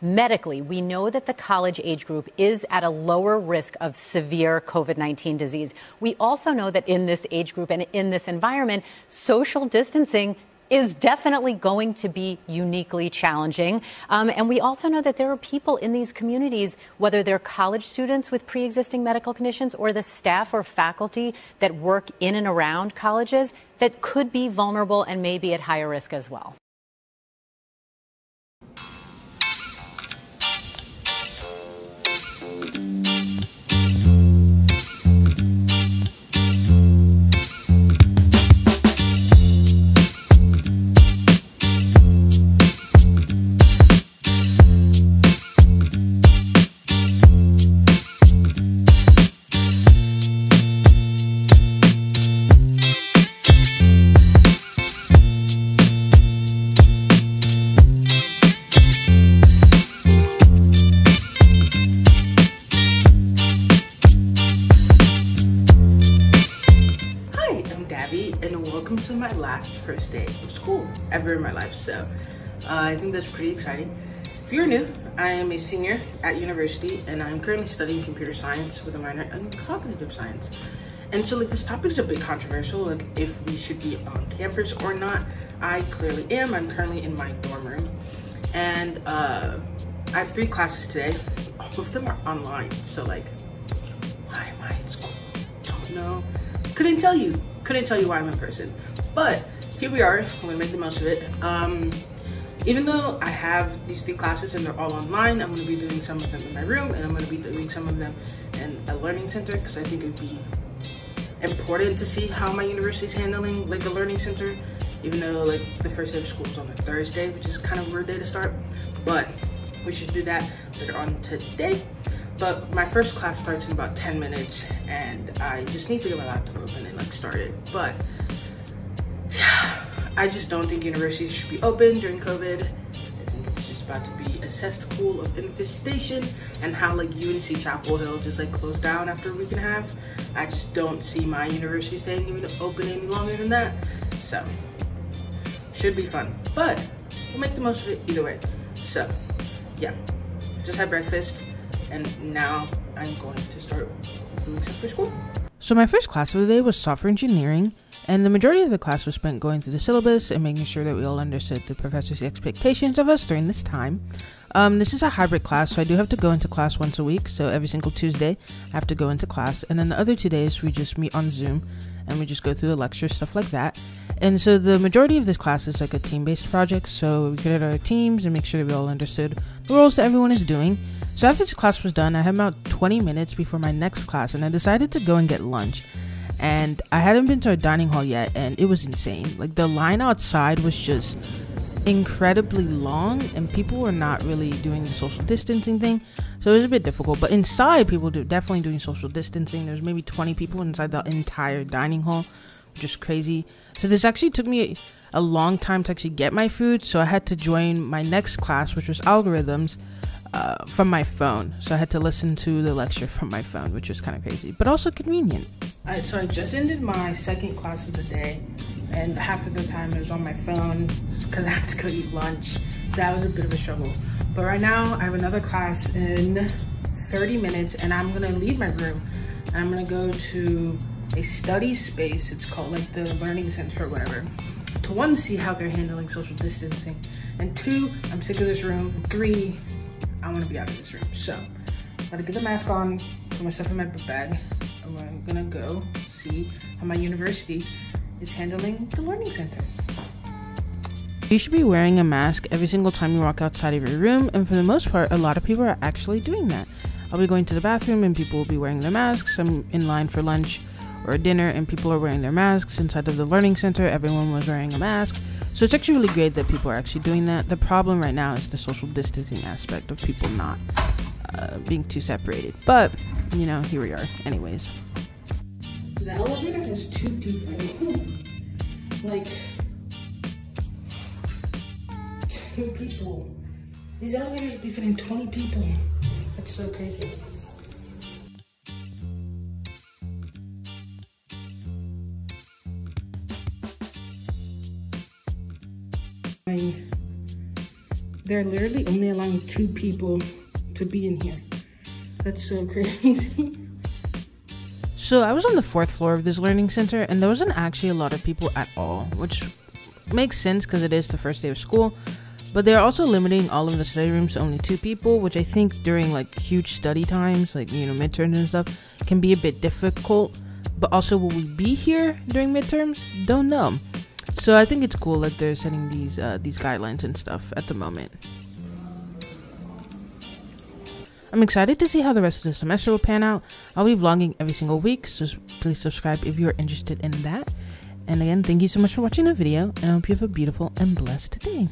Medically, we know that the college age group is at a lower risk of severe COVID-19 disease. We also know that in this age group and in this environment, social distancing is definitely going to be uniquely challenging. And we also know that there are people in these communities, whether they're college students with pre-existing medical conditions or the staff or faculty that work in and around colleges, that could be vulnerable and may be at higher risk as well. And welcome to my last first day of school ever in my life. So I think that's pretty exciting. If you're new, I am a senior at university and I'm currently studying computer science with a minor in cognitive science. And so this topic is a bit controversial, if we should be on campus or not. I clearly am. I'm currently in my dorm room and I have 3 classes today. All of them are online. So why am I in school? Don't know. Couldn't tell you why I'm in person, but here we are. I'm gonna make the most of it. Even though I have these 3 classes and they're all online, I'm gonna be doing some of them in my room and I'm gonna be doing some of them in a learning center because I think it'd be important to see how my university is handling the learning center, even though the first day of school is on a Thursday, which is kind of a weird day to start, but we should do that later on today. But my first class starts in about 10 minutes and I just need to get my laptop open and start it. But yeah, I just don't think universities should be open during COVID. I think it's just about to be a cesspool of infestation, and how UNC Chapel Hill just closed down after a week and a half. I just don't see my university staying even open any longer than that. So should be fun, but we'll make the most of it either way. So yeah, just had breakfast. And now I'm going to start doing stuff for school. So my first class of the day was software engineering, and the majority of the class was spent going through the syllabus and making sure that we all understood the professor's expectations of us during this time. This is a hybrid class, so I do have to go into class once a week. So every single Tuesday, I have to go into class, and then the other 2 days we just meet on Zoom and we just go through the lectures, stuff like that. And so the majority of this class is a team-based project, so we created our teams and make sure that we all understood the roles that everyone is doing. So after this class was done, I had about 20 minutes before my next class, and I decided to go and get lunch. And I hadn't been to a dining hall yet, and it was insane. The line outside was just incredibly long, and people were not really doing the social distancing thing, so it was a bit difficult. But inside, people were definitely doing social distancing. There's maybe 20 people inside the entire dining hall, which is crazy. So this actually took me a long time to actually get my food, so I had to join my next class, which was algorithms, from my phone. So I had to listen to the lecture from my phone, which was kind of crazy, but also convenient. Alright, so I just ended my second class of the day, and half of the time it was on my phone because I had to go eat lunch. That was a bit of a struggle. But right now I have another class in 30 minutes and I'm gonna leave my room and I'm gonna go to a study space. It's called the learning center or whatever. To 1, see how they're handling social distancing, and 2, I'm sick of this room. 3, I want to be out of this room. So I'm gonna get the mask on, put my stuff in my book bag, and we're gonna go see how my university is handling the learning centers. You should be wearing a mask every single time you walk outside of your room, and for the most part, a lot of people are actually doing that. I'll be going to the bathroom and people will be wearing their masks. I'm in line for lunch or dinner and people are wearing their masks. Inside of the learning center, everyone was wearing a mask. So it's actually really great that people are actually doing that. The problem right now is the social distancing aspect of people not being too separated. But, here we are anyways. The elevator has 2 people. 2 people. These elevators be fitting 20 people. That's so crazy. My they're literally only allowing 2 people to be in here. That's so crazy. So I was on the 4th floor of this learning center, and there wasn't actually a lot of people at all, which makes sense because it is the first day of school. But they're also limiting all of the study rooms to only 2 people, which I think during like huge study times, like, you know, midterms and stuff, can be a bit difficult. But also, will we be here during midterms? Don't know. So I think it's cool that they're setting these guidelines and stuff at the moment. I'm excited to see how the rest of the semester will pan out. I'll be vlogging every single week, so please subscribe if you're interested in that. And again, thank you so much for watching the video, and I hope you have a beautiful and blessed day.